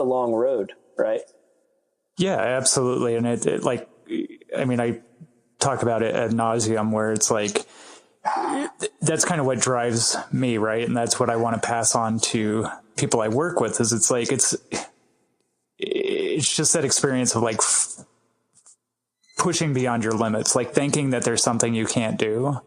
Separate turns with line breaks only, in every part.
a long road, right?
Yeah, absolutely. And it like, I mean, I talk about it ad nauseum where it's like, that's kind of what drives me, right? And that's what I want to pass on to people I work with is it's like, it's just that experience of like pushing beyond your limits, like thinking that there's something you can't do,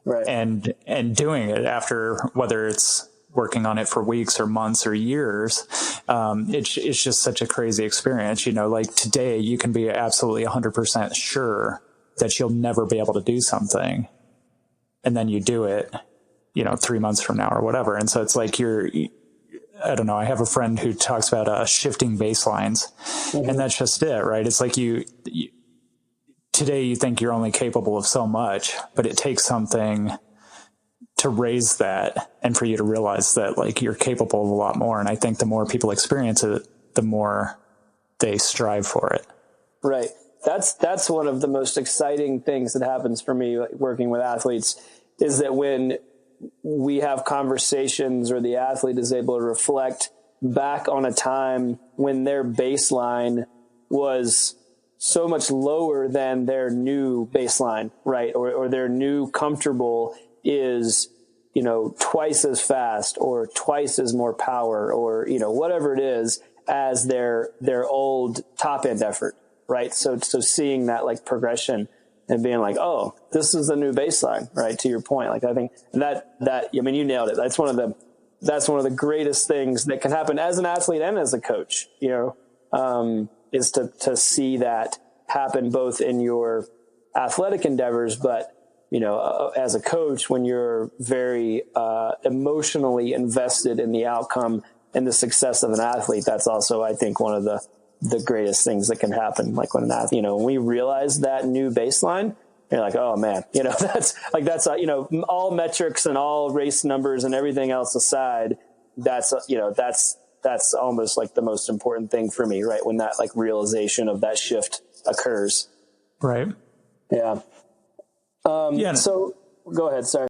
right?
And doing it after, whether it's working on it for weeks or months or years. It's just such a crazy experience. You know, like today you can be absolutely 100% sure that you'll never be able to do something. And then you do it, 3 months from now or whatever. And so it's like I don't know. I have a friend who talks about shifting baselines, and that's just it, right? It's like today you think you're only capable of so much, but it takes something to raise that and for you to realize that like you're capable of a lot more. And I think the more people experience it, the more they strive for it.
Right. That's one of the most exciting things that happens for me working with athletes is that when we have conversations or the athlete is able to reflect back on a time when their baseline was so much lower than their new baseline, right? Or their new comfortable is, twice as fast or twice as more power or, whatever it is as their old top end effort, right? So seeing that like progression and being like, oh, this is the new baseline, right? To your point. Like, I think you nailed it. That's one of the greatest things that can happen as an athlete and as a coach, is to see that happen both in your athletic endeavors, but, as a coach, when you're very emotionally invested in the outcome and the success of an athlete, that's also, I think, one of the greatest things that can happen. Like when when we realize that new baseline, you're like, oh man, that's all metrics and all race numbers and everything else aside, that's almost like the most important thing for me, right? When that like realization of that shift occurs.
Right.
Yeah. So go ahead. Sorry.